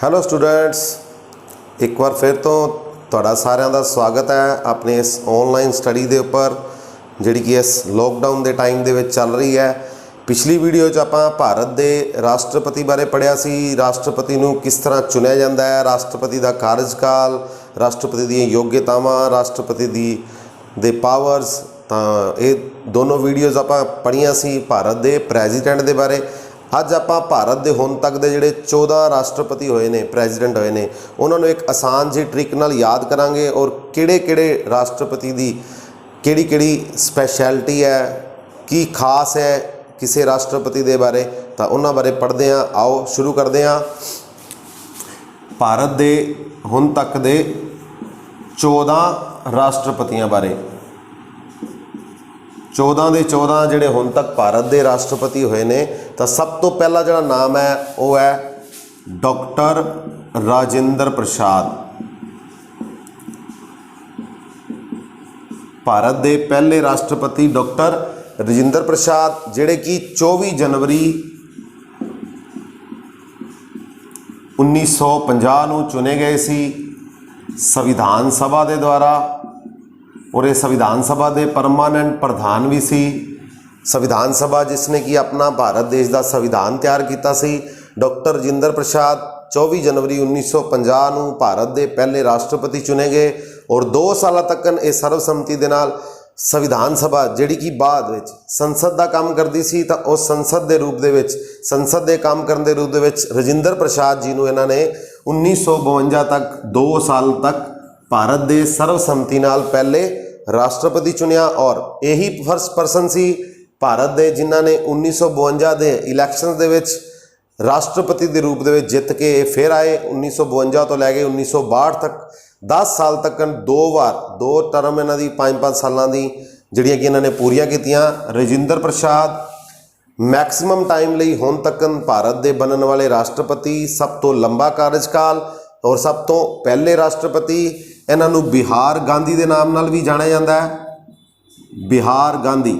Hello students, ਇੱਕ ਵਾਰ ਫਿਰ ਤੋਂ ਤੁਹਾਡਾ ਸਾਰਿਆਂ ਦਾ ਸਵਾਗਤ ਹੈ ਆਪਣੇ ਇਸ ਆਨਲਾਈਨ ਸਟੱਡੀ ਦੇ ਉੱਪਰ ਜਿਹੜੀ ਕਿ ਇਸ ਲੋਕਡਾਊਨ ਦੇ ਟਾਈਮ ਦੇ ਵਿੱਚ ਚੱਲ ਰਹੀ ਹੈ। ਪਿਛਲੀ ਵੀਡੀਓ 'ਚ ਆਪਾਂ ਭਾਰਤ ਦੇ ਰਾਸ਼ਟਰਪਤੀ ਬਾਰੇ ਪੜ੍ਹਿਆ ਸੀ। ਰਾਸ਼ਟਰਪਤੀ ਨੂੰ ਕਿਸ ਤਰ੍ਹਾਂ ਚੁਣਿਆ ਜਾਂਦਾ ਹੈ, ਰਾਸ਼ਟਰਪਤੀ ਦਾ ਕਾਰਜਕਾਲ, ਰਾਸ਼ਟਰਪਤੀ ਦੀਆਂ ਯੋਗਤਾਵਾਂ, ਰਾਸ਼ਟਰਪਤੀ ਦੇ ਪਾਵਰਸ। ਤਾਂ ਇਹ ਦੋਨੋਂ ਵੀਡੀਓਜ਼ ਆਪਾਂ ਪੜ੍ਹੀਆਂ ਸੀ ਭਾਰਤ ਦੇ ਪ੍ਰੈਜ਼ੀਡੈਂਟ ਦੇ ਬਾਰੇ। ਅੱਜ ਆਪਾਂ ਭਾਰਤ ਦੇ ਹੁਣ ਤੱਕ ਦੇ ਜਿਹੜੇ 14 ਰਾਸ਼ਟਰਪਤੀ ਹੋਏ ਨੇ, ਪ੍ਰੈਜ਼ੀਡੈਂਟ ਹੋਏ ਨੇ, ਉਹਨਾਂ ਨੂੰ ਇੱਕ ਆਸਾਨ ਜਿਹੀ ਟ੍ਰਿਕ ਨਾਲ ਯਾਦ ਕਰਾਂਗੇ ਔਰ ਕਿਹੜੇ ਰਾਸ਼ਟਰਪਤੀ ਦੀ ਕਿਹੜੀ ਸਪੈਸ਼ੈਲਿਟੀ ਹੈ, ਕੀ ਖਾਸ ਹੈ ਕਿਸੇ ਰਾਸ਼ਟਰਪਤੀ ਦੇ ਬਾਰੇ, ਤਾਂ ਉਹਨਾਂ ਬਾਰੇ ਪੜ੍ਹਦੇ ਹਾਂ। ਆਓ ਸ਼ੁਰੂ ਕਰਦੇ ਹਾਂ। ਭਾਰਤ ਦੇ ਹੁਣ ਤੱਕ ਦੇ 14 ਰਾਸ਼ਟਰਪਤੀਆਂ ਬਾਰੇ। 14 ਦੇ 14 ਜਿਹੜੇ ਹੁਣ ਤੱਕ ਭਾਰਤ ਦੇ ਰਾਸ਼ਟਰਪਤੀ ਹੋਏ ਨੇ, ਤਾਂ ਸਭ ਤੋਂ ਪਹਿਲਾ ਜਿਹੜਾ ਨਾਮ ਹੈ ਉਹ ਹੈ ਡਾਕਟਰ ਰਾਜਿੰਦਰ ਪ੍ਰਸਾਦ। ਭਾਰਤ ਦੇ ਪਹਿਲੇ ਰਾਸ਼ਟਰਪਤੀ ਡਾਕਟਰ ਰਾਜਿੰਦਰ ਪ੍ਰਸਾਦ, ਜਿਹੜੇ ਕਿ 24 ਜਨਵਰੀ 1950 ਨੂੰ ਚੁਣੇ ਗਏ ਸੀ ਸੰਵਿਧਾਨ ਸਭਾ ਦੇ ਦੁਆਰਾ, और ये संविधान सभा के परमानेंट प्रधान भी सी। संविधान सभा जिसने कि अपना भारत देश का संविधान तैयार किया सी। डॉक्टर राजिंदर प्रसाद 24 जनवरी 1950 ਨੂੰ भारत के पहले राष्ट्रपति चुने गए और 2 साल तक ये सर्वसम्मति के नाल संविधान सभा जिहड़ी कि बाद विच संसद का काम करती सी, तो उस संसद के रूप दे विच, संसद के काम करने के रूप दे विच राजिंदर प्रसाद जी नूं इन्हां ने 1952 तक 2 साल तक भारत के सर्वसम्मति नाल पहले राष्ट्रपति चुनिया। और यही फर्स्ट परसन सी भारत के जिन्हां ने 1952 के इलैक्शन दे विच राष्ट्रपति के रूप में जित के फिर आए। 1952 तो लैके 1962 तक 10 साल तक 2 बार 2 टर्म इन्हां दी 5-5 सालां दी जिहड़ियां कि इन्हां ने पूरियां कीतियां। राजिंदर प्रसाद मैक्सिमम टाइम लई हुण तक भारत के बनने वाले राष्ट्रपति, सब तो लंबा कार्यकाल और सब तो पहले राष्ट्रपति। इन्हां नूं बिहार गांधी के नाम नाल भी जानिया जाता है। बिहार गांधी,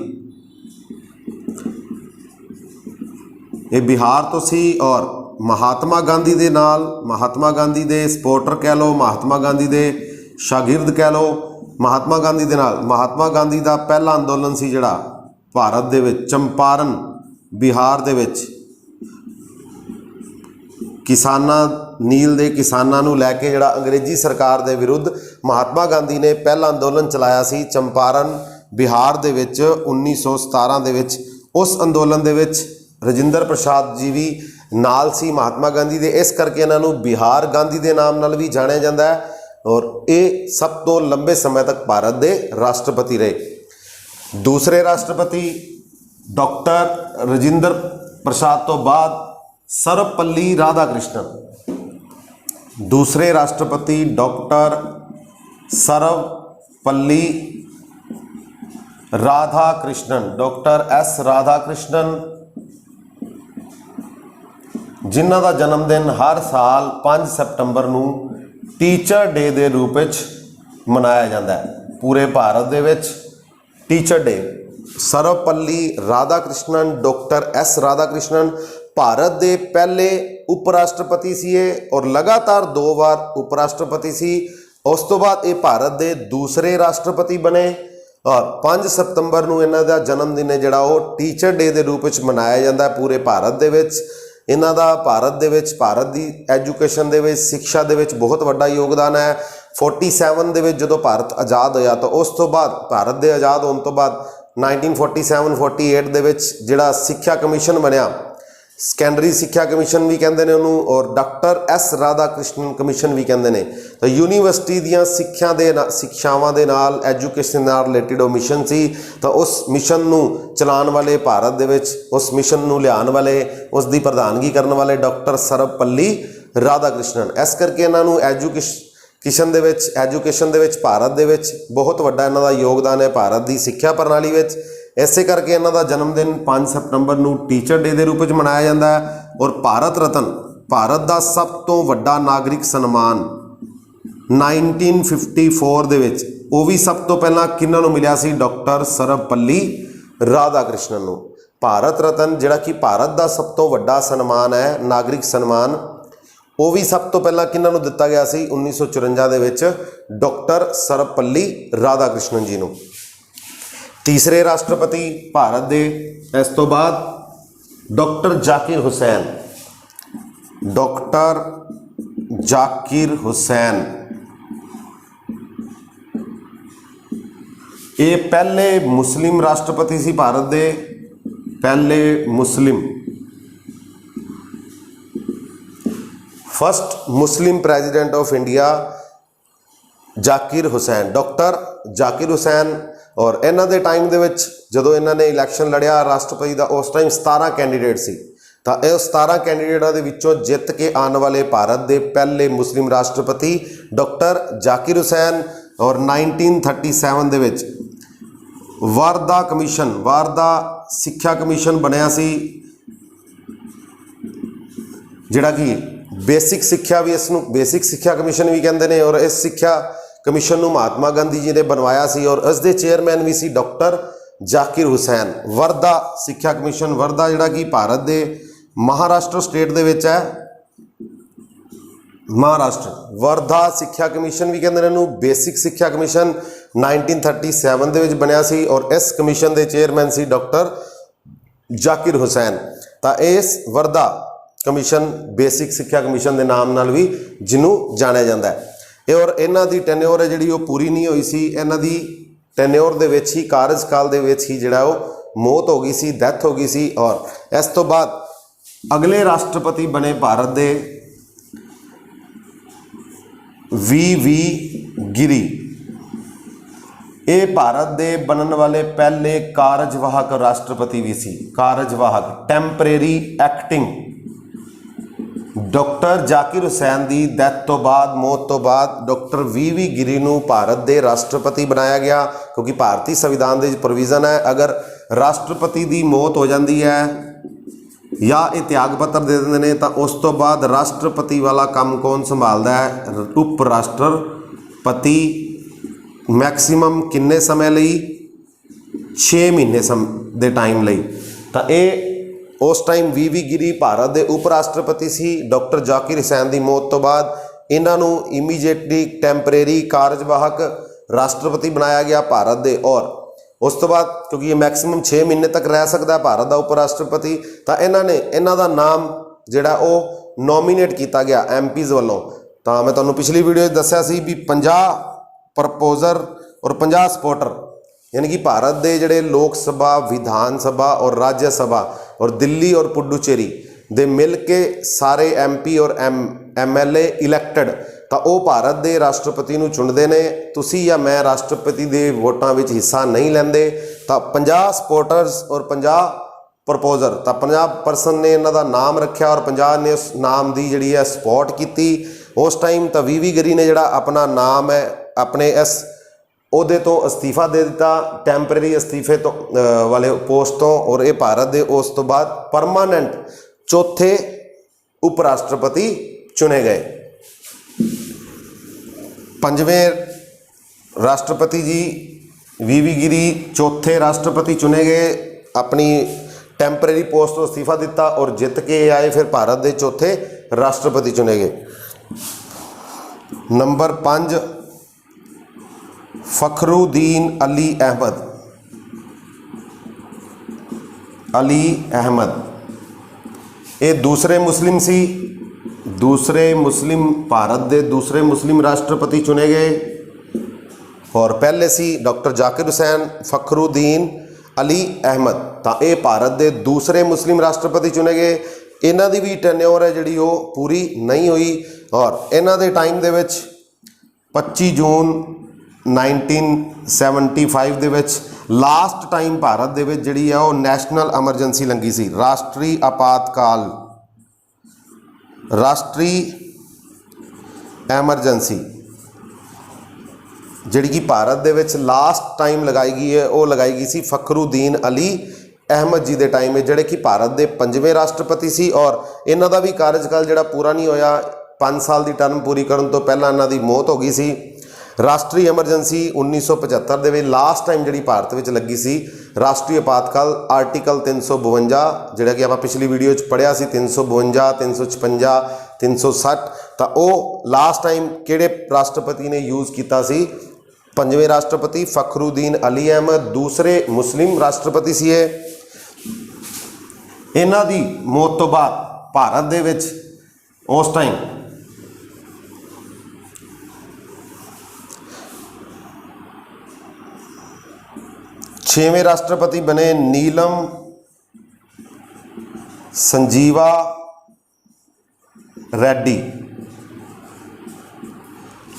ये बिहार तो सी। और महात्मा गांधी के नाल, महात्मा गांधी के सपोर्टर कह लो, महात्मा गांधी के शागिर्द कह लो। महात्मा गांधी के नाल महात्मा गांधी का पहला अंदोलन सी जिहड़ा भारत दे विच चंपारण बिहार दे विच किसानां, नील के किसानां नूं लैके जिहड़ा अंग्रेजी सरकार के विरुद्ध महात्मा गांधी ने पहला अंदोलन चलाया सी चंपारण बिहार दे विच 1917 दे विच। उस अंदोलन दे विच राजिंदर प्रसाद जी भी नाल सी महात्मा गांधी दे, इस करके इन्हां नूं बिहार गांधी के नाम नाल भी जानिया जाता है। और ये सब तो लंबे समय तक भारत के राष्ट्रपति रहे। दूसरे राष्ट्रपति डॉक्टर राजिंदर प्रसाद तो बाद सर्वपल्ली राधाकृष्णन। दूसरे राष्ट्रपति doctor Sarvepalli Radhakrishnan, doctor S Radhakrishnan, जिन्हां दा जन्मदिन हर साल 5 सितंबर नूं टीचर डे के रूप में मनाया जाता है। पूरे भारत दे विच teacher day. Sarvepalli Radhakrishnan, doctor S Radhakrishnan Bharat के पहले उपराष्ट्रपति सी और लगातार 2 बार उपराष्ट्रपति सी। उस तो बाद ये भारत के दूसरे राष्ट्रपति बने और 5 सितंबर नूं इन्हां दा जन्मदिन है जिहड़ा वो टीचर डे के रूप में मनाया जाता है पूरे भारत दे विच। इन्हां दा भारत दे विच, भारत की एजुकेशन दे विच, शिक्षा दे विच बहुत वड्डा योगदान है। 47 दे विच जदों भारत आज़ाद होया, तो उस तो बाद भारत के आज़ाद होने तो बाद 1947-48 दे विच जिहड़ा सिक्ख्या कमीशन बनिया, सैकेंडरी सिक्ख्या कमीशन भी कहते हैं उन्होंने, और डॉक्टर एस राधाकृष्णन कमीशन भी कहते हैं। तो यूनीवर्सिटी दियाँ सिक्शावां दे नाल, एजुकेशन नाल रिलेटिड वो मिशन सी। तो उस मिशन नूं चलाने वाले भारत दे विच, उस मिशन नूं लियाउण वाले, उसकी प्रधानगी करने वाले डॉक्टर सर्वपल्ली राधाकृष्णन। इस करके इन्हां नूं एजुकेशन दे विच भारत दे विच बहुत वड्डा इन्हां दा योगदान है भारत की सिक्ख्या प्रणाली विच। इसे करके इन्हां दा जन्मदिन 5 सितंबर नूं टीचर डे के रूप में मनाया जाता है। और भारत रत्न, भारत का सब तो वड्डा नागरिक सन्मान 1954 दे विच वो भी सब तो पहला किन्हां नूं मिलिया सी? डॉक्टर सर्वपल्ली राधाकृष्णन नूं। भारत रत्न जिहड़ा कि भारत का सब तो वड्डा सन्मान है, नागरिक सन्मान, ਉਹ ਵੀ ਸਭ ਤੋਂ ਪਹਿਲਾਂ ਕਿਹਨਾਂ ਨੂੰ ਦਿੱਤਾ ਗਿਆ ਸੀ 1954 ਦੇ ਵਿੱਚ ਡਾਕਟਰ ਸਰਵਪੱਲੀ ਰਾਧਾਕ੍ਰਿਸ਼ਨਨ ਜੀ ਨੂੰ। ਤੀਸਰੇ ਰਾਸ਼ਟਰਪਤੀ ਭਾਰਤ ਦੇ ਇਸ ਤੋਂ ਬਾਅਦ ਡਾਕਟਰ ਜ਼ਾਕਿਰ ਹੁਸੈਨ। ਡਾਕਟਰ ਜ਼ਾਕਿਰ ਹੁਸੈਨ ਇਹ ਪਹਿਲੇ ਮੁਸਲਿਮ ਰਾਸ਼ਟਰਪਤੀ ਸੀ ਭਾਰਤ ਦੇ, ਪਹਿਲੇ Muslim, first Muslim president of India Zakir Hussain, doctor Zakir Hussain. और इन्हों के टाइम के जो इन्होंने इलैक्शन लड़िया राष्ट्रपति का उस टाइम 17 कैंडीडेट सी, तो यह 17 कैंडीडेटों के विचों जित के आने वाले भारत के पहले मुस्लिम राष्ट्रपति डॉक्टर जाकिर हुसैन। और 1937 के विच वारदा कमीशन, वारदा सिक्ख्या कमीशन बनया सी, जिहड़ा कि बेसिक सिक्ख्या भी इसनूं बेसिक सिक्ख्या कमीशन भी कहते हैं। और इस सिक्ख्या कमीशन नूं महात्मा गांधी जी ने बनवाया सी और इस दे चेयरमैन भी सी डॉक्टर जाकिर हुसैन। वर्धा सिक्ख्या कमीशन, वर्धा जिहड़ा कि भारत के महाराष्ट्र स्टेट दे विच है, महाराष्ट्र। वर्धा सिक्ख्या कमीशन भी कहते हैं इहनूं, बेसिक सिक्ख्या कमीशन 1937 दे विच बनया सी और इस कमीशन के chairman C doctor Zakir Hussain. तो इस वर्धा कमीशन बेसिक सिक्ख्या कमीशन के नाम नाल भी जिन्हों जाने जाता है। और इन्हों की टेन्योर है जी पूरी नहीं हुई सी, इन्हों की टेन्योर दे विच ही कार्यकाल दे विच ही जिहड़ा मौत हो गई सी, डैथ हो गई सी। और इस तो बाद अगले राष्ट्रपति बने भारत के वी गिरी। ये भारत के बनने वाले पहले कार्यवाहक राष्ट्रपति भी सी, कार्यवाहक temporary acting. Doctor Zakir Hussain की डैथ तो बाद, मौत तो बाद डॉक्टर वी गिरी नूं भारत के राष्ट्रपति बनाया गया, क्योंकि भारतीय संविधान के प्रोविजन है अगर राष्ट्रपति की मौत हो जाती है या ये त्याग पत्र दे देंगे तो उस तो बाद राष्ट्रपति वाला काम कौन संभालता है, उप राष्ट्रपति। मैक्सीमम किन्ने समय लई 6 महीने दे टाइम लई। तो ये उस टाइम वी गिरी भारत के उप राष्ट्रपति सी। डॉक्टर जाकिर हुसैन की मौत तो बाद इन्हों इमीजिएटली टैंपरेरी कार्यवाहक राष्ट्रपति बनाया गया भारत के। और उस तो बाद क्योंकि ये मैक्सीमम 6 महीने तक रह सकता है भारत का उप राष्ट्रपति, तो इन्होंने इन्हों का नाम जिहड़ा वो नॉमीनेट किया गया MPs वालों। तो मैं तुहानूं पिछली वीडियो दस्सिया सी भी 50 प्रपोजर और 50 सपोर्टर, यानी कि भारत के जोड़े लोक सभा, विधान सभा और राज्य सभा और दिल्ली और पुडुचेरी दे मिल के सारे MP और MLA इलैक्टेड, तो वह भारत के राष्ट्रपति नूं चुनते हैं। तुसी या मैं राष्ट्रपति के वोटां विच हिस्सा नहीं लैंदे। तो 50 सपोर्टर्स और 50 प्रपोजर, तो 50% ने इन्हां दा नाम रखा और 50 ने उस नाम की जिहड़ी है सपोर्ट की। उस टाइम तो वी गिरी ने जिहड़ा अपना नाम है अपने इस ਉਹਦੇ तो अस्तीफा दे दिता, टैंपरेरी अस्तीफे तो वाले पोस्ट तो। और ये भारत के उस तो बाद परमानेंट चौथे उप राष्ट्रपति चुने गए। 5वें राष्ट्रपति जी वी गिरी चौथे राष्ट्रपति चुने गए, अपनी टैंपरेरी पोस्ट तो अस्तीफा दिता और जित के आए, फिर भारत के चौथे राष्ट्रपति चुने गए। नंबर 5 फखरुद्दीन अली अहमद। अली अहमद ये दूसरे मुस्लिम सी, दूसरे मुस्लिम भारत के दूसरे मुस्लिम राष्ट्रपति चुने गए। और पहले सी डॉक्टर जाकिर हुसैन, फखरुद्दीन अली अहमद। तो ये भारत के दूसरे मुस्लिम राष्ट्रपति चुने गए। इन्हां दी भी टेन्योर है जिहड़ी वो पूरी नहीं हुई। और इन्हां दे टाइम दे विच 25 जून 1975 दे विच लास्ट टाइम भारत दे विच जिहड़ी है वो नैशनल एमरजेंसी लंघी सी, राष्ट्रीय आपातकाल, राष्ट्रीय एमरजेंसी जिहड़ी कि भारत दे विच लास्ट टाइम लगाई गई है, वो लगाई गई सी फखरुद्दीन अली अहमद जी के टाइम में, जिहड़े कि भारत के 5वें राष्ट्रपति सी। और इन्हां दा भी कार्यकाल जिहड़ा पूरा नहीं होया, 5 साल की टर्म पूरी करन तो पहला इन्हां दी मौत हो गई सी। राष्ट्रीय एमरजेंसी 1975 ਦੇ ਵਿੱਚ ਲਾਸਟ ਟਾਈਮ ਜਿਹੜੀ ਭਾਰਤ ਵਿੱਚ ਲੱਗੀ ਸੀ। ਰਾਸ਼ਟਰੀ ਆਪਾਤਕਾਲ ਆਰਟੀਕਲ 352 ਜਿਹੜਾ ਕਿ ਆਪਾਂ ਪਿਛਲੀ ਵੀਡੀਓ 'ਚ ਪੜ੍ਹਿਆ ਸੀ, 352, 356, 360 ਤਾਂ ਉਹ ਲਾਸਟ ਟਾਈਮ ਕਿਹੜੇ ਰਾਸ਼ਟਰਪਤੀ ਨੇ ਯੂਜ਼ ਕੀਤਾ ਸੀ? ਪੰਜਵੇਂ ਰਾਸ਼ਟਰਪਤੀ ਫਖਰੂਦੀਨ ਅਲੀ ਅਹਿਮਦ, ਦੂਸਰੇ ਮੁਸਲਿਮ ਰਾਸ਼ਟਰਪਤੀ ਸੀ ਇਹ। ਇਹਨਾਂ ਦੀ ਮੌਤ ਤੋਂ ਬਾਅਦ ਭਾਰਤ ਦੇ ਵਿੱਚ ਉਸ ਟਾਈਮ ਛੇਵੇਂ ਰਾਸ਼ਟਰਪਤੀ ਬਣੇ ਨੀਲਮ ਸੰਜੀਵਾ ਰੈਡੀ।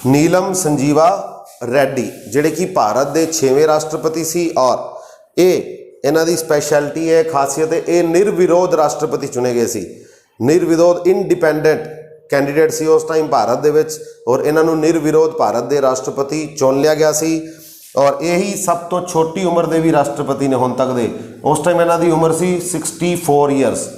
ਨੀਲਮ ਸੰਜੀਵਾ ਰੈਡੀ ਜਿਹੜੇ ਕਿ ਭਾਰਤ ਦੇ ਛੇਵੇਂ ਰਾਸ਼ਟਰਪਤੀ ਸੀ ਔਰ ਇਹਨਾਂ ਦੀ ਸਪੈਸ਼ਲਿਟੀ ਹੈ, ਖਾਸੀਅਤ ਹੈ, ਇਹ ਨਿਰਵਿਰੋਧ ਰਾਸ਼ਟਰਪਤੀ ਚੁਣੇ ਗਏ ਸੀ। ਨਿਰਵਿਰੋਧ ਇੰਡੀਪੈਂਡੈਂਟ ਕੈਂਡੀਡੇਟ ਸੀ ਉਸ ਟਾਈਮ ਭਾਰਤ ਦੇ ਵਿੱਚ ਔਰ ਇਹਨਾਂ ਨੂੰ ਨਿਰਵਿਰੋਧ ਭਾਰਤ ਦੇ ਰਾਸ਼ਟਰਪਤੀ ਚੁਣ ਲਿਆ ਗਿਆ ਸੀ। ਔਰ ਇਹੀ ਸਭ ਤੋਂ ਛੋਟੀ ਉਮਰ ਦੇ ਵੀ ਰਾਸ਼ਟਰਪਤੀ ਨੇ ਹੁਣ ਤੱਕ ਦੇ। ਉਸ ਟਾਈਮ ਇਹਨਾਂ ਦੀ ਉਮਰ ਸੀ 64 ਈਅਰਸ,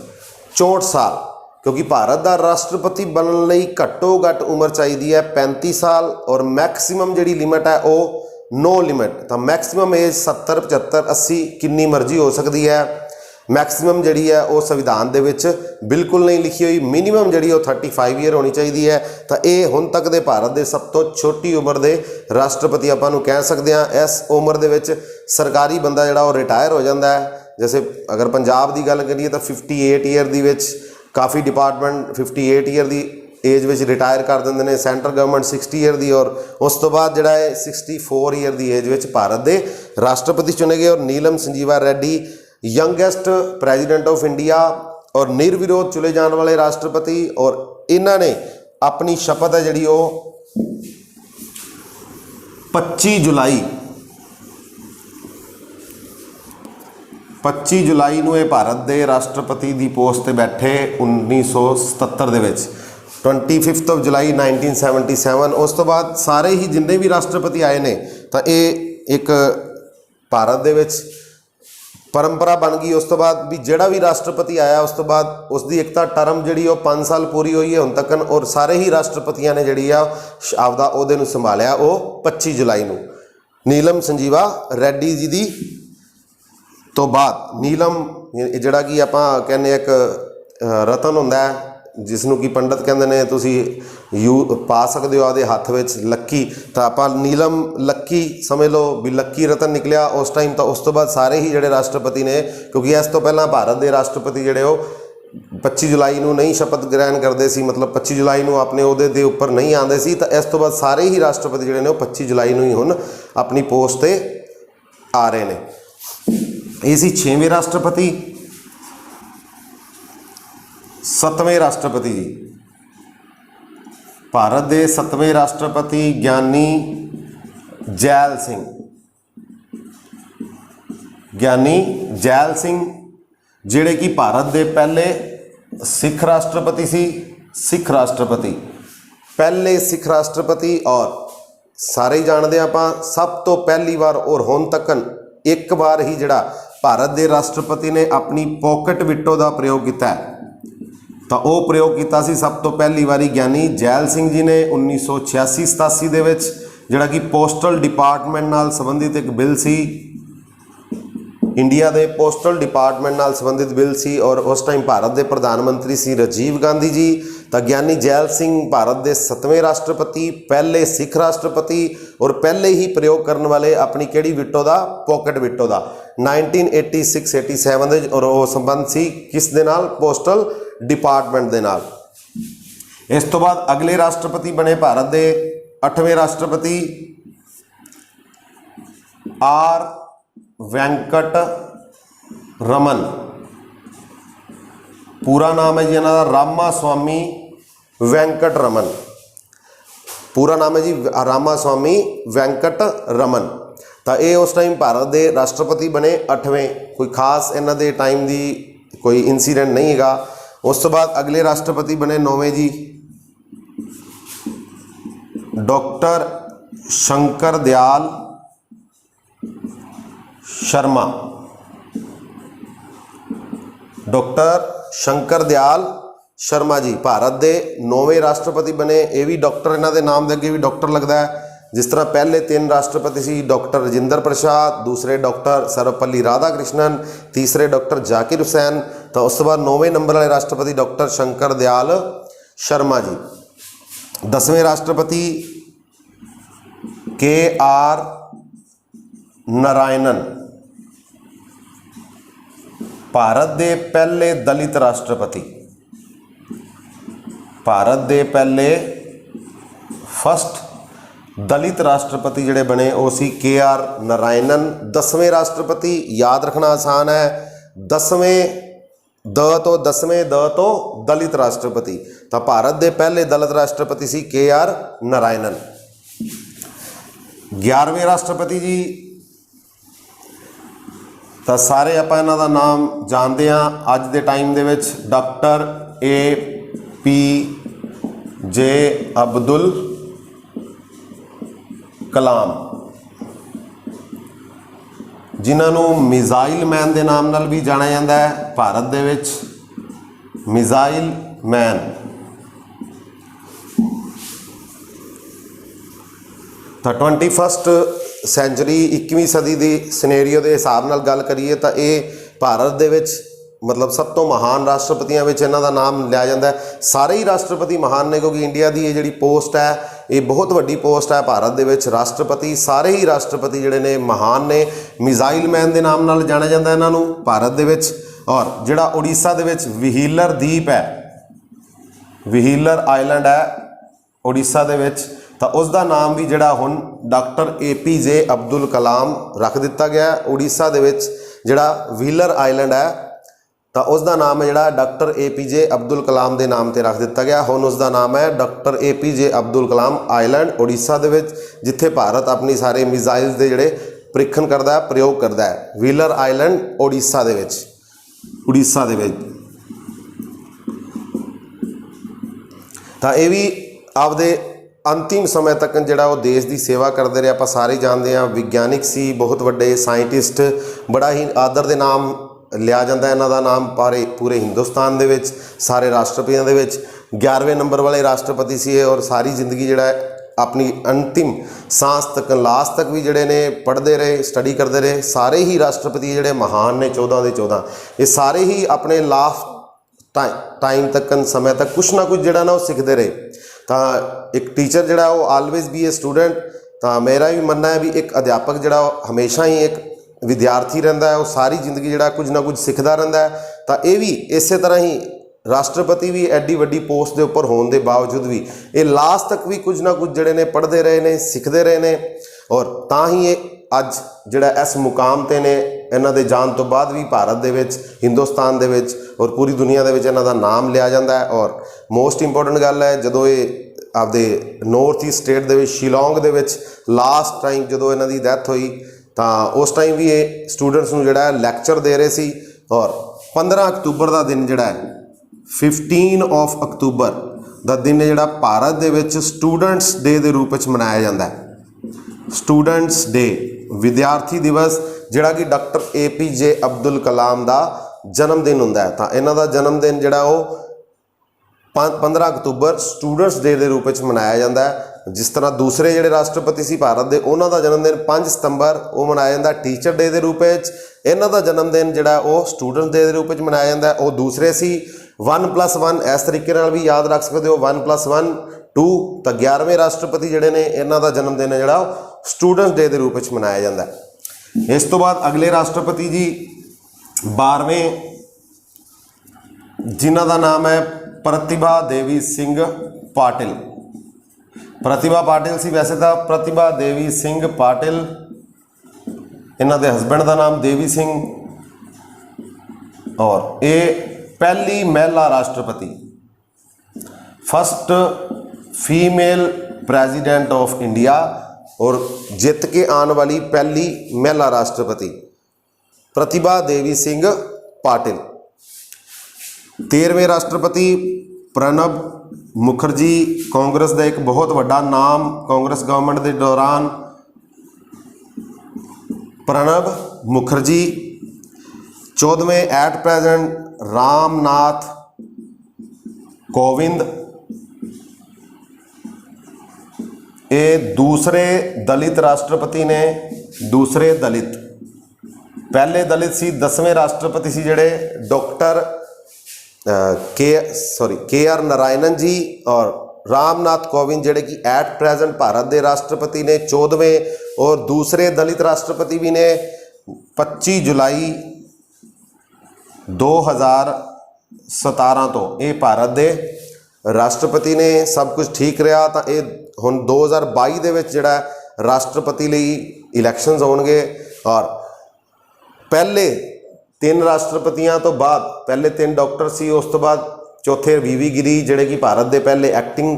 64 ਸਾਲ, ਕਿਉਂਕਿ ਭਾਰਤ ਦਾ ਰਾਸ਼ਟਰਪਤੀ ਬਣਨ ਲਈ ਘੱਟੋ ਘੱਟ ਉਮਰ ਚਾਹੀਦੀ ਹੈ 35 ਸਾਲ ਔਰ ਮੈਕਸਿਮਮ ਜਿਹੜੀ ਲਿਮਿਟ ਹੈ ਉਹ ਨੋ ਲਿਮਿਟ। ਤਾਂ ਮੈਕਸਿਮਮ ਏਜ 70, 75, 80 ਕਿੰਨੀ ਮਰਜ਼ੀ ਹੋ ਸਕਦੀ ਹੈ। ਮੈਕਸਿਮਮ ਜਿਹੜੀ ਹੈ ਉਹ ਸੰਵਿਧਾਨ ਦੇ ਵਿੱਚ ਬਿਲਕੁਲ ਨਹੀਂ ਲਿਖੀ ਹੋਈ। ਮਿਨੀਮਮ ਜਿਹੜੀ ਉਹ 35 ਈਅਰ ਹੋਣੀ ਚਾਹੀਦੀ ਹੈ। ਤਾਂ ਇਹ ਹੁਣ ਤੱਕ ਦੇ ਭਾਰਤ ਦੇ ਸਭ ਤੋਂ ਛੋਟੀ ਉਮਰ ਦੇ ਰਾਸ਼ਟਰਪਤੀ ਆਪਾਂ ਨੂੰ ਕਹਿ ਸਕਦੇ ਹਾਂ। ਇਸ ਉਮਰ ਦੇ ਵਿੱਚ ਸਰਕਾਰੀ ਬੰਦਾ ਜਿਹੜਾ ਉਹ ਰਿਟਾਇਰ ਹੋ ਜਾਂਦਾ ਹੈ। ਜੈਸੇ ਅਗਰ ਪੰਜਾਬ ਦੀ ਗੱਲ ਕਰੀਏ ਤਾਂ 58 ਈਅਰ ਦੀ ਵਿੱਚ ਕਾਫੀ ਡਿਪਾਰਟਮੈਂਟ 58 ਈਅਰ ਦੀ ਏਜ ਵਿੱਚ ਰਿਟਾਇਰ ਕਰ ਦਿੰਦੇ ਨੇ। ਸੈਂਟਰ ਗਵਰਨਮੈਂਟ 60 ਈਅਰ ਦੀ ਔਰ ਉਸ ਤੋਂ ਬਾਅਦ ਜਿਹੜਾ ਹੈ 64 ਈਅਰ ਦੀ ਏਜ ਵਿੱਚ ਭਾਰਤ ਦੇ ਰਾਸ਼ਟਰਪਤੀ ਚੁਣੇ ਗਏ। ਔਰ Neelam Sanjiva Reddy youngest president of India ਔਰ ਨਿਰਵਿਰੋਧ ਚੁਣੇ ਜਾਣ ਵਾਲੇ ਰਾਸ਼ਟਰਪਤੀ। ਔਰ ਇਹਨਾਂ ਨੇ ਆਪਣੀ ਸ਼ਪਥ ਹੈ ਜਿਹੜੀ ਉਹ 25 ਜੁਲਾਈ ਨੂੰ ਇਹ ਭਾਰਤ ਦੇ ਰਾਸ਼ਟਰਪਤੀ ਦੀ ਪੋਸਟ ਤੇ ਬੈਠੇ 1977 ਦੇ ਵਿੱਚ 25 ਜੁਲਾਈ 1977। ਉਸ ਤੋਂ ਬਾਅਦ ਸਾਰੇ ਹੀ ਜਿੰਨੇ ਵੀ ਰਾਸ਼ਟਰਪਤੀ ਆਏ ਨੇ ਤਾਂ ਇਹ ਇੱਕ ਭਾਰਤ ਦੇ ਵਿੱਚ ਪਰੰਪਰਾ ਬਣ ਗਈ। ਉਸ ਤੋਂ ਬਾਅਦ ਵੀ ਜਿਹੜਾ ਵੀ ਰਾਸ਼ਟਰਪਤੀ ਆਇਆ ਉਸ ਤੋਂ ਬਾਅਦ ਉਸ ਦੀ ਇੱਕ ਤਾਂ ਟਰਮ ਜਿਹੜੀ ਉਹ 5 ਸਾਲ ਪੂਰੀ ਹੋਈ ਹੈ ਹੁਣ ਤੱਕ ਔਰ ਸਾਰੇ ਹੀ ਰਾਸ਼ਟਰਪਤੀਆਂ ਨੇ ਜਿਹੜੀ ਆ ਆਪਦਾ ਅਹੁਦੇ ਨੂੰ ਸੰਭਾਲਿਆ ਉਹ 25 ਜੁਲਾਈ ਨੂੰ। ਨੀਲਮ ਸੰਜੀਵਾ ਰੈਡੀ ਜੀ ਦੀ ਤੋਂ ਬਾਅਦ ਨੀਲਮ ਜਿਹੜਾ ਕਿ ਆਪਾਂ ਕਹਿੰਦੇ ਇੱਕ ਰਤਨ ਹੁੰਦਾ ਹੈ ਜਿਸ ਨੂੰ ਕਿ ਪੰਡਤ ਕਹਿੰਦੇ ਨੇ, ਤੁਸੀਂ ਪਾ ਸਕਦੇ ਹੋ ਆਪਦੇ ਹੱਥ ਵਿੱਚ ਲੱਕੀ, ਤਾਂ ਆਪਾਂ ਨੀਲਮ ਲੱਕੀ ਸਮਝ ਲਓ ਵੀ ਲੱਕੀ ਰਤਨ ਨਿਕਲਿਆ ਉਸ ਟਾਈਮ। ਤਾਂ ਉਸ ਤੋਂ ਬਾਅਦ ਸਾਰੇ ਹੀ ਜਿਹੜੇ ਰਾਸ਼ਟਰਪਤੀ ਨੇ, ਕਿਉਂਕਿ ਇਸ ਤੋਂ ਪਹਿਲਾਂ ਭਾਰਤ ਦੇ ਰਾਸ਼ਟਰਪਤੀ ਜਿਹੜੇ ਉਹ 25 ਜੁਲਾਈ ਨੂੰ ਨਹੀਂ ਸ਼ਪਥ ਗ੍ਰਹਿਣ ਕਰਦੇ ਸੀ, ਮਤਲਬ 25 ਜੁਲਾਈ ਨੂੰ ਆਪਣੇ ਅਹੁਦੇ ਦੇ ਉੱਪਰ ਨਹੀਂ ਆਉਂਦੇ ਸੀ। ਤਾਂ ਇਸ ਤੋਂ ਬਾਅਦ ਸਾਰੇ ਹੀ ਰਾਸ਼ਟਰਪਤੀ ਜਿਹੜੇ ਨੇ ਉਹ 25 ਜੁਲਾਈ ਨੂੰ ਹੀ ਹੁਣ ਆਪਣੀ ਪੋਸਟ 'ਤੇ ਆ ਰਹੇ ਨੇ। ਇਹ ਸੀ 6ਵੇਂ ਰਾਸ਼ਟਰਪਤੀ। 7ਵੇਂ ਰਾਸ਼ਟਰਪਤੀ ਜੀ, ਭਾਰਤ ਦੇ 7ਵੇਂ ਰਾਸ਼ਟਰਪਤੀ ਗਿਆਨੀ ਜੈਲ ਸਿੰਘ। ਗਿਆਨੀ ਜੈਲ ਸਿੰਘ ਜਿਹੜੇ ਕਿ ਭਾਰਤ ਦੇ ਪਹਿਲੇ ਸਿੱਖ ਰਾਸ਼ਟਰਪਤੀ ਸੀ। ਸਿੱਖ ਰਾਸ਼ਟਰਪਤੀ, ਪਹਿਲੇ ਸਿੱਖ ਰਾਸ਼ਟਰਪਤੀ। ਔਰ ਸਾਰੇ ਹੀ ਜਾਣਦੇ ਆਪਾਂ ਸਭ ਤੋਂ ਪਹਿਲੀ ਵਾਰ ਔਰ ਹੁਣ ਤੱਕ ਇੱਕ ਵਾਰ ਹੀ ਜਿਹੜਾ ਭਾਰਤ ਦੇ ਰਾਸ਼ਟਰਪਤੀ ਨੇ ਆਪਣੀ ਪੋਕਟ ਵਿਟੋ ਦਾ ਪ੍ਰਯੋਗ ਕੀਤਾ ਹੈ ਤਾਂ ਉਹ ਪ੍ਰਯੋਗ ਕੀਤਾ ਸੀ ਸਭ ਤੋਂ ਪਹਿਲੀ ਵਾਰੀ ਗਿਆਨੀ ਜੈਲ ਸਿੰਘ ਜੀ ਨੇ 1986-87 ਦੇ ਵਿੱਚ, ਜਿਹੜਾ ਕਿ ਪੋਸਟਲ ਡਿਪਾਰਟਮੈਂਟ ਨਾਲ ਸੰਬੰਧਿਤ ਇੱਕ ਬਿੱਲ ਸੀ। ਇੰਡੀਆ ਦੇ ਪੋਸਟਲ ਡਿਪਾਰਟਮੈਂਟ ਨਾਲ ਸੰਬੰਧਿਤ ਬਿੱਲ ਸੀ ਔਰ ਉਸ ਟਾਈਮ ਭਾਰਤ ਦੇ ਪ੍ਰਧਾਨ ਮੰਤਰੀ ਸੀ ਰਾਜੀਵ ਗਾਂਧੀ ਜੀ। ਤਾਂ ਗਿਆਨੀ ਜੈਲ ਸਿੰਘ ਭਾਰਤ ਦੇ 7ਵੇਂ ਰਾਸ਼ਟਰਪਤੀ, ਪਹਿਲੇ ਸਿੱਖ ਰਾਸ਼ਟਰਪਤੀ ਔਰ ਪਹਿਲੇ ਹੀ ਪ੍ਰਯੋਗ ਕਰਨ ਵਾਲੇ ਆਪਣੀ ਕਿਹੜੀ ਵਿਟੋ ਦਾ? ਪੋਕਟ ਵਿਟੋ ਦਾ 1986-87 ਦੇ। ਔਰ ਉਹ ਸੰਬੰਧ ਸੀ ਕਿਸ ਦੇ ਨਾਲ? ਪੋਸਟਲ ਡਿਪਾਰਟਮੈਂਟ ਦੇ ਨਾਲ। ਇਸ ਤੋਂ ਬਾਅਦ ਅਗਲੇ ਰਾਸ਼ਟਰਪਤੀ ਬਣੇ ਭਾਰਤ ਦੇ 8ਵੇਂ ਰਾਸ਼ਟਰਪਤੀ ਆਰ ਵੈਂਕਟ ਰਮਨ। ਪੂਰਾ ਨਾਮ ਹੈ ਜੀ ਇਹਨਾਂ ਦਾ ਰਾਮਾ ਸਵਾਮੀ ਵੈਂਕਟ ਰਮਨ। ਪੂਰਾ ਨਾਮ ਹੈ ਜੀ ਰਾਮਾ ਸਵਾਮੀ ਵੈਂਕਟ ਰਮਨ। ਤਾਂ ਇਹ ਉਸ ਟਾਈਮ ਭਾਰਤ ਦੇ ਰਾਸ਼ਟਰਪਤੀ ਬਣੇ 8ਵੇਂ। ਕੋਈ ਖਾਸ ਇਹਨਾਂ ਦੇ ਟਾਈਮ ਦੀ ਕੋਈ ਇਨਸੀਡੈਂਟ ਨਹੀਂ ਹੈਗਾ। ਉਸ ਤੋਂ ਬਾਅਦ ਅਗਲੇ ਰਾਸ਼ਟਰਪਤੀ ਬਣੇ 9ਵੇਂ ਜੀ ਡਾਕਟਰ ਸ਼ੰਕਰ ਦਿਆਲ ਸ਼ਰਮਾ। ਡਾਕਟਰ ਸ਼ੰਕਰ ਦਿਆਲ ਸ਼ਰਮਾ ਜੀ ਭਾਰਤ ਦੇ 9ਵੇਂ ਰਾਸ਼ਟਰਪਤੀ ਬਣੇ। ਇਹ ਵੀ ਡਾਕਟਰ, ਇਹਨਾਂ ਦੇ ਨਾਮ ਦੇ ਅੱਗੇ ਵੀ ਡਾਕਟਰ ਲੱਗਦਾ ਹੈ। ਜਿਸ ਤਰ੍ਹਾਂ ਪਹਿਲੇ 3 ਰਾਸ਼ਟਰਪਤੀ ਸੀ ਡਾਕਟਰ ਰਾਜਿੰਦਰ ਪ੍ਰਸਾਦ, ਦੂਸਰੇ ਡਾਕਟਰ ਸਰਵਪੱਲੀ ਰਾਧਾ ਕ੍ਰਿਸ਼ਨਨ, ਤੀਸਰੇ ਡਾਕਟਰ ਜ਼ਾਕਿਰ ਹੁਸੈਨ। ਤਾਂ ਉਸ ਤੋਂ ਬਾਅਦ 9ਵੇਂ ਨੰਬਰ ਵਾਲੇ ਰਾਸ਼ਟਰਪਤੀ ਡਾਕਟਰ ਸ਼ੰਕਰ ਦਿਆਲ शर्मा जी। 10वें राष्ट्रपति KR नारायणन। भारत के पहले दलित राष्ट्रपति, भारत के पहले फस्ट दलित राष्ट्रपति जिहड़े बने वो सी KR नारायणन। 10वें राष्ट्रपति याद रखना आसान है, 10वें द तो दलित राष्ट्रपति, तो भारत के पहले दलित राष्ट्रपति सी KR नारायणन। 11वें राष्ट्रपति जी, तो सारे आप इन्हां दा नाम जानते हैं अज के टाइम दे विच, डॉक्टर APJ अब्दुल कलाम, जिन्होंने मिज़ाइल मैन के नाम नाल भी जाना जाता है भारत दे विच, मिज़ाइल मैन। तो 21st सेंचुरी 21वीं सदी की सिनेरियो के हिसाब नाल गल करिए तो ये भारत दे विच मतलब सब तो महान राष्ट्रपतियों में इन्हों का नाम लिया जाता है। सारे ही राष्ट्रपति महान ने क्योंकि इंडिया की ये जी पोस्ट है ये बहुत वड्डी पोस्ट है भारत दे विच। राष्ट्रपति सारे ही राष्ट्रपति जिहड़े ने महान ने। मिज़ाइल मैन के नाम नाल जाना जाता है इन्हों भारत दे विच। और जिहड़ा उड़ीसा दे विच व्हीलर द्वीप है, व्हीलर आइलैंड है उड़ीसा दे विच, तो उसका नाम भी जिहड़ा हुण डॉक्टर APJ अब्दुल कलाम रख दिता गया। उड़ीसा दे विच जिहड़ा व्हीलर आइलैंड है तो उसका नाम है जिहड़ा डॉक्टर APJ अब्दुल कलाम के नाम से रख दिता गया। हुण उसका नाम है डॉक्टर APJ अब्दुल कलाम आइलैंड उड़ीसा दे विच, जिथे भारत अपनी सारे मिज़ाइल के जिहड़े परीक्षण करता है, प्रयोग करता है। व्हीलर आइलैंड उड़ीसा दे विच, उड़ीसा दे विच। तो ये भी आपदे अंतिम समय तक जिहड़ा वो देश की सेवा करते रहे। आप सारे जानते हैं विग्यानिक सी, बहुत वड्डे साइंटिस्ट, बड़ा ही आदर के नाम लिया जाता है इन्हां दा नाम पूरे हिंदुस्तान दे विच सारे राष्ट्रपतियों दे विच। 11वें नंबर वाले राष्ट्रपति सी और सारी जिंदगी जिहड़ा अपनी अंतिम सांस तक लास्ट तक भी जिहड़े ने पढ़ते रहे, स्टडी करते रहे। सारे ही राष्ट्रपति जिहड़े महान ने 14 के 14 ये सारे ही अपने लास्ट टाइम तक समय तक कुछ ना कुछ जिहड़ा ना वो सीखते रहे। तो एक टीचर जिहड़ा वो ऑलवेज बी ए स्टूडेंट। तो मेरा भी मनना है भी एक अध्यापक जिहड़ा हमेशा ही एक विद्यार्थी रहिंदा है, वो सारी जिंदगी जिहड़ा कुछ ना कुछ सीखता रहिंदा है। तो ये भी इस तरह ही राष्ट्रपति भी एड्डी वड्डी पोस्ट के उपर होने के बावजूद भी ये लास्ट तक भी कुछ ना कुछ जिहड़े ने पढ़ते रहे ने, सीखते रहे ने, और तां ही ये अज जिहड़ा इस मुकाम ते ने। इन्हां दे जान तो बाद भी भारत दे विच, हिंदुस्तान दे विच और पूरी दुनिया दे विच इन्हां दा नाम लिया जाता है। और मोस्ट इंपोर्टेंट गल है जदों ये आपदे नॉर्थ ईस्ट स्टेट दे विच शिलोंग दे विच लास्ट टाइम जदों इन्हां दी डैथ हुई तो उस टाइम भी ये स्टूडेंट्स नूं जिहड़ा लैक्चर दे रहे सी। और 15 अक्तूबर का दिन जिहड़ा है 15 अक्तूबर का दिन जिहड़ा भारत दे विच स्टूडेंट्स डे के रूप में मनाया जाता है। स्टूडेंट्स डे विद्यार्थी दिवस जिहड़ा कि डॉक्टर APJ अब्दुल कलाम का जन्मदिन हुंदा है। तो इन्हां दा जन्मदिन जिहड़ा वो 15 अक्तूबर स्टूडेंट्स डे के रूप में मनाया जाता है। जिस तरह दूसरे जिहड़े राष्ट्रपति सी भारत के उन्हों का जन्मदिन 5 सितंबर वो मनाया जाता है टीचर डे के रूप में। इन्हों का जन्मदिन जिहड़ा वो स्टूडेंट्स डे के रूप में मनाया जाता है। वो दूसरे सी 1+1 इस तरीके नाल भी याद रख सकते हो 1+1 2। तो 11वें राष्ट्रपति जिहड़े ने इन्हों का जन्मदिन है जिहड़ा स्टूडेंट्स डे के रूप में मनाया जाता है। इस तो बाद अगले राष्ट्रपति जी 12वें, जिन्हों का नाम है प्रतिभा देवी सिंह पाटिल। प्रतिभा पाटिल सी वैसे तो प्रतिभा देवी सिंह पाटिल, इन्हों के हसबैंड का नाम देवी सिंह, और ये पहली महिला राष्ट्रपति, first female president of India और जित के आने वाली पहली महिला राष्ट्रपति प्रतिभा देवी सिंह पाटिल। 13वें राष्ट्रपति प्रणब मुखर्जी, कांग्रेस का एक बहुत बड़ा नाम कांग्रेस गवर्नमेंट के दौरान, प्रणब मुखर्जी। 14वें एट प्रेजेंट रामनाथ कोविंद, ये दूसरे दलित राष्ट्रपति ने, दूसरे दलित। पहले दलित सी 10वें राष्ट्रपति सी जिहड़े डॉक्टर के आर नारायणन जी और रामनाथ कोविंद ਜਿਹੜੇ कि एट प्रेजेंट भारत के राष्ट्रपति ने 14वें और दूसरे दलित राष्ट्रपति भी ने 25 जुलाई 2017 तो ये भारत के राष्ट्रपति ने। सब कुछ ठीक रहा तो ये हुण 2022 ਦੇ ਵਿੱਚ ਜਿਹੜਾ राष्ट्रपति ਲਈ इलैक्शनस होणगे और पहले 3 राष्ट्रपतियों तो बाद पहले 3 डॉक्टर सी, उस तो बाद चौथे वीवी गिरी ਜਿਹੜੇ कि भारत के पहले एक्टिंग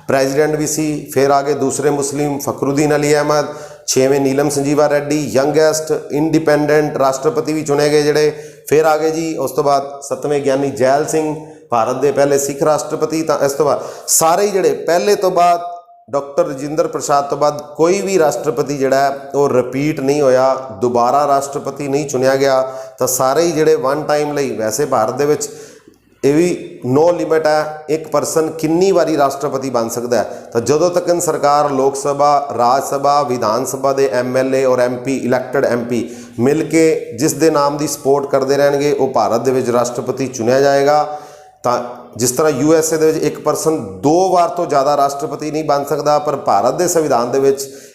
प्रेजिडेंट भी सी। फिर आगे दूसरे मुस्लिम फखरुद्दीन अली अहमद, 6वें नीलम संजीवा रेड्डी यंगेस्ट इंडिपेंडेंट राष्ट्रपति भी चुने गए ਜਿਹੜੇ। फिर आगे जी उस तो बाद 7वें ज्ञानी जैल सिंह भारत के पहले सिख राष्ट्रपति। तो इस तो बाद सारे ही ਜਿਹੜੇ पहले तो बाद डॉक्टर राजेंद्र प्रसाद तो बाद कोई भी राष्ट्रपति ਜਿਹੜਾ वो रिपीट नहीं होया, दोबारा राष्ट्रपति नहीं चुनिया गया। तो सारे ही ਜਿਹੜੇ वन टाइम ਲਈ वैसे भारत ਦੇ ਵਿੱਚ ਇਹ ਵੀ नो लिमिट है, एक परसन किन्नी वारी राष्ट्रपति बन सकता है। तो ਜਦੋਂ तक सरकार लोक सभा, राज सभा, विधान सभा के MLA और MP इलैक्टेड MP मिल के जिस दे नाम की सपोर्ट करते रहेंगे वो भारत के राष्ट्रपति चुनिया जाएगा। तो जिस तरह USA ਦੇ ਵਿੱਚ एक परसन 2 बार तो ज़्यादा राष्ट्रपति नहीं बन सकता, पर भारत के संविधान के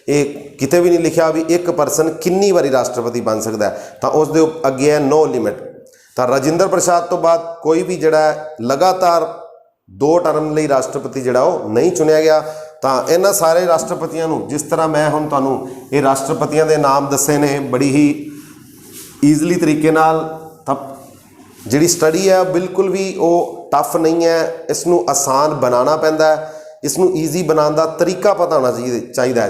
ये किते भी नहीं लिखा भी एक परसन किन्नी वारी राष्ट्रपति बन सकता है। तो उस दे अगे है नो लिमिट। तो राजेंद्र प्रसाद तो बाद कोई भी जड़ा लगातार 2 टर्म ਲਈ राष्ट्रपति जड़ा वो नहीं चुनिया गया। तो इन्होंने सारे राष्ट्रपतियों को जिस तरह मैं हुण तुहानूं ये राष्ट्रपतियों के नाम दसे ने बड़ी ही ईजली तरीके नाल। तो जिहड़ी स्टडी है बिल्कुल भी वो टफ नहीं है, इसनूं आसान बनाना पैंदा है, इसनूं ईजी बनाने का तरीका पता होना चाहिए।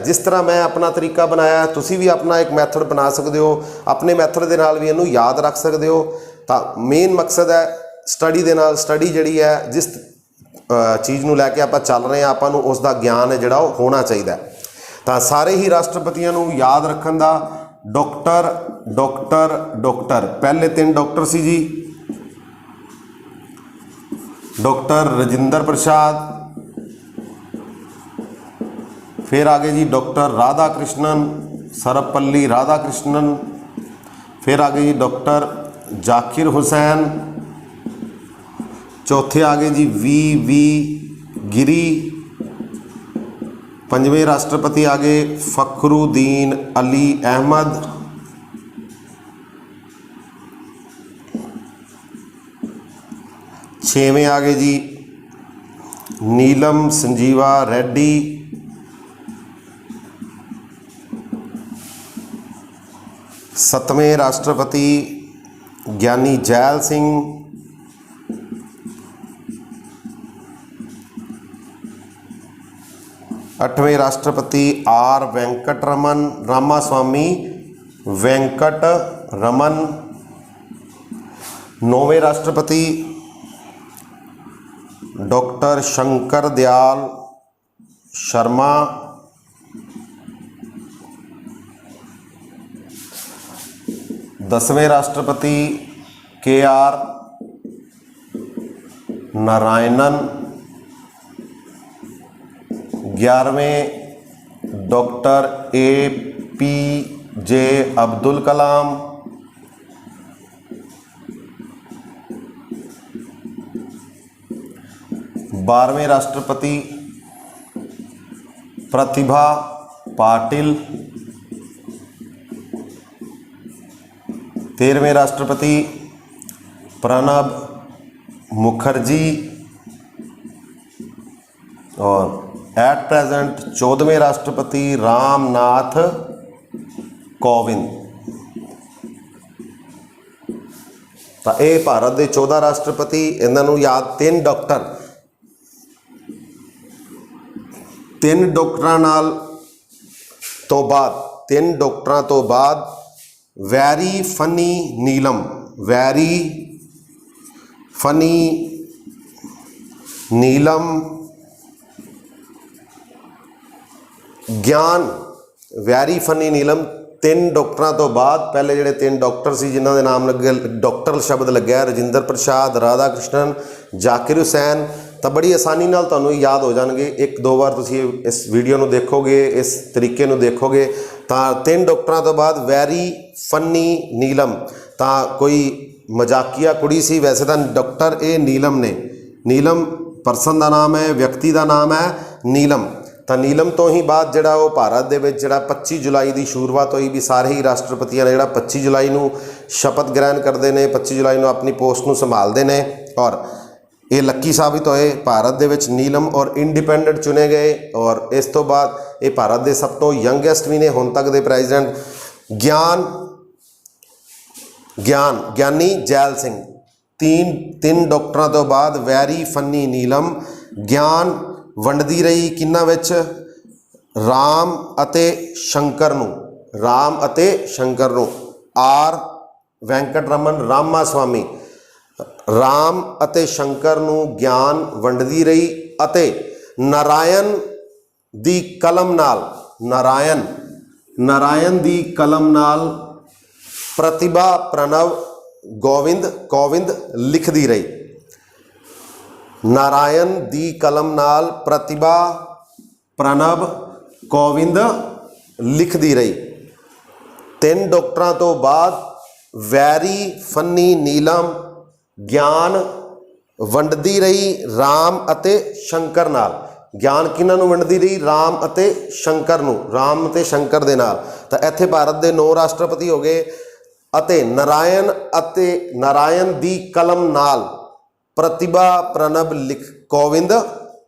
जिस तरह मैं अपना तरीका बनाया तुसीं भी अपना एक मैथड बना सकते हो, अपने मैथड के नाल भी इनू याद रख सकते हो। तो मेन मकसद है स्टडी के नाल, स्टडी जिहड़ी है जिस चीज़ नूं लैके आपां चल रहे हैं आपां नूं उसका ज्ञान है जिहड़ा वो होना चाहिए। तो सारे ही राष्ट्रपतियों नूं याद रखन दा डॉक्टर डॉक्टर डॉक्टर पहले 3 डॉक्टर सी जी, डॉक्टर राजेंद्र प्रसाद, फिर आगे जी डॉक्टर राधा कृष्णन, सर्वपल्ली राधा कृष्णन, फिर आगे जी डॉक्टर जाकिर हुसैन, चौथे आगे जी वी गिरी, 5वें राष्ट्रपति आगे फखरुद्दीन अली अहमद, 6वें आगे जी नीलम संजीवा रेड्डी, 7वें राष्ट्रपति ज्ञानी जैल सिंह, 8वें राष्ट्रपति आर वेंकटरमन रामास्वामी वेंकट रमन, 9वें राष्ट्रपति डॉक्टर शंकर दयाल शर्मा, 10वें राष्ट्रपति KR नारायणन, 11वें डॉक्टर APJ अब्दुल कलाम, 12वें राष्ट्रपति प्रतिभा पाटिल, 13वें राष्ट्रपति प्रणब मुखर्जी और एट प्रेजेंट 14वें राष्ट्रपति रामनाथ कोविंद। तो ये भारत के 14 राष्ट्रपति, इन्होंने याद 3 डॉक्टर, 3 डॉक्टरां नाल तो बाद 3 डॉक्टरां तो बाद वैरी फनी नीलम, वैरी फनी नीलम, ज्ञान वैरी फनी नीलम, 3 डॉक्टरों तो बाद पहले जोड़े 3 डॉक्टर से जिन्हों के नाम लगे डॉक्टर शब्द लग्या राजेंद्र प्रसाद, राधा कृष्णन, जाकिर हुसैन। तो बड़ी आसानी नाल तुहानूं याद हो जाएंगे, 1-2 बार तुसीं इस वीडियो को देखोगे, इस तरीके को देखोगे। तो 3 डॉक्टरों तो बाद वैरी फनी नीलम, तो कोई ਮਜ਼ਾਕੀਆ ਕੁੜੀ ਸੀ। ਵੈਸੇ ਤਾਂ ਡਾਕਟਰ ਇਹ ਨੀਲਮ ਨੇ, ਨੀਲਮ ਪਰਸਨ ਦਾ ਨਾਮ ਹੈ, ਵਿਅਕਤੀ ਦਾ ਨਾਮ ਹੈ ਨੀਲਮ। ਤਾਂ ਨੀਲਮ ਤੋਂ ਹੀ ਬਾਅਦ ਜਿਹੜਾ ਉਹ ਭਾਰਤ ਦੇ ਵਿੱਚ ਜਿਹੜਾ 25 ਜੁਲਾਈ ਦੀ ਸ਼ੁਰੂਆਤ ਹੋਈ ਵੀ ਸਾਰੇ ਹੀ ਰਾਸ਼ਟਰਪਤੀਆਂ ਨੇ ਜਿਹੜਾ 25 ਜੁਲਾਈ ਨੂੰ ਸ਼ਪਥ ਗ੍ਰਹਿਣ ਕਰਦੇ ਨੇ, 25 ਜੁਲਾਈ ਨੂੰ ਆਪਣੀ ਪੋਸਟ ਨੂੰ ਸੰਭਾਲਦੇ ਨੇ ਔਰ ਇਹ ਲੱਕੀ ਸਾਬਿਤ ਹੋਏ। ਭਾਰਤ ਦੇ ਵਿੱਚ ਨੀਲਮ ਔਰ ਇੰਡੀਪੈਂਡੈਂਟ ਚੁਣੇ ਗਏ ਔਰ ਇਸ ਤੋਂ ਬਾਅਦ ਇਹ ਭਾਰਤ ਦੇ ਸਭ ਤੋਂ ਯੰਗੈਸਟ ਵੀ ਨੇ ਹੁਣ ਤੱਕ ਦੇ ਪ੍ਰੈਜ਼ੀਡੈਂਟ। ਗਿਆਨੀ ਜੈਲ ਸਿੰਘ, ਤਿੰਨ ਡਾਕਟਰਾਂ ਤੋਂ ਬਾਅਦ ਵੈਰੀ ਫੰਨੀ ਨੀਲਮ ਗਿਆਨ ਵੰਡਦੀ ਰਹੀ ਕਿਹਨਾਂ ਵਿੱਚ, ਰਾਮ ਅਤੇ ਸ਼ੰਕਰ ਨੂੰ। ਆਰ ਵੈਂਕਟ ਰਮਨ ਰਾਮਾ ਸਵਾਮੀ, ਰਾਮ ਅਤੇ ਸ਼ੰਕਰ ਨੂੰ ਗਿਆਨ ਵੰਡਦੀ ਰਹੀ ਅਤੇ ਨਾਰਾਇਣ ਦੀ ਕਲਮ ਨਾਲ ਪ੍ਰਤਿਭਾ ਪ੍ਰਣਵ ਕੋਵਿੰਦ ਲਿਖਦੀ ਰਹੀ। ਨਾਰਾਇਣ ਦੀ ਕਲਮ ਨਾਲ ਪ੍ਰਤਿਭਾ ਪ੍ਰਣਵ ਕੋਵਿੰਦ ਲਿਖਦੀ ਰਹੀ। 3 ਡਾਕਟਰਾਂ ਤੋਂ ਬਾਅਦ ਵੈਰੀ ਫੰਨੀ ਨੀਲਮ ਗਿਆਨ ਵੰਡਦੀ ਰਹੀ ਰਾਮ ਅਤੇ ਸ਼ੰਕਰ ਨਾਲ। ਗਿਆਨ ਕਿਹਨਾਂ ਨੂੰ ਵੰਡਦੀ ਰਹੀ, ਰਾਮ ਅਤੇ ਸ਼ੰਕਰ ਦੇ ਨਾਲ। ਤਾਂ ਇੱਥੇ ਭਾਰਤ ਦੇ 9 ਰਾਸ਼ਟਰਪਤੀ ਹੋ ਗਏ ਅਤੇ ਨਾਰਾਇਣ ਦੀ ਕਲਮ ਨਾਲ ਪ੍ਰਤਿਭਾ ਪ੍ਰਣਬ ਕੋਵਿੰਦ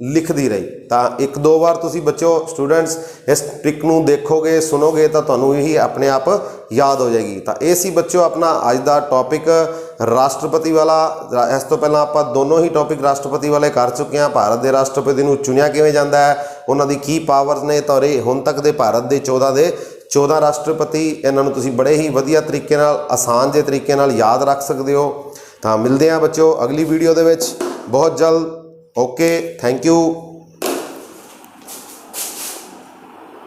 ਲਿਖਦੀ ਰਹੀ। ਤਾਂ 1-2 ਵਾਰ ਤੁਸੀਂ ਬੱਚਿਓ ਸਟੂਡੈਂਟਸ ਇਸ ਟ੍ਰਿਕ ਨੂੰ ਦੇਖੋਗੇ ਸੁਣੋਗੇ ਤਾਂ ਤੁਹਾਨੂੰ ਇਹੀ ਆਪਣੇ ਆਪ ਯਾਦ ਹੋ ਜਾਏਗੀ। ਤਾਂ ਇਹ ਸੀ ਬੱਚਿਓ ਆਪਣਾ ਅੱਜ ਦਾ ਟੌਪਿਕ ਰਾਸ਼ਟਰਪਤੀ ਵਾਲਾ। ਇਸ ਤੋਂ ਪਹਿਲਾਂ ਆਪਾਂ ਦੋਨੋਂ ਹੀ ਟੌਪਿਕ ਰਾਸ਼ਟਰਪਤੀ ਵਾਲੇ ਕਰ ਚੁੱਕੇ ਹਾਂ। ਭਾਰਤ ਦੇ ਰਾਸ਼ਟਰਪਤੀ ਨੂੰ ਚੁਣਿਆ ਕਿਵੇਂ ਜਾਂਦਾ ਹੈ, ਉਹਨਾਂ ਦੀ ਕੀ ਪਾਵਰਸ ਨੇ, ਤਾਂ ਇਹ ਹੁਣ ਤੱਕ ਦੇ ਭਾਰਤ ਦੇ 14 ਰਾਸ਼ਟਰਪਤੀ, ਇਹਨਾਂ ਨੂੰ ਤੁਸੀਂ ਬੜੇ ਹੀ ਵਧੀਆ ਤਰੀਕੇ ਨਾਲ, ਆਸਾਨ ਜਿਹੇ ਤਰੀਕੇ ਨਾਲ ਯਾਦ ਰੱਖ ਸਕਦੇ ਹੋ। ਤਾਂ ਮਿਲਦੇ ਹਾਂ ਬੱਚਿਓ ਅਗਲੀ ਵੀਡੀਓ ਦੇ ਵਿੱਚ ਬਹੁਤ ਜਲਦ। Okay, thank you.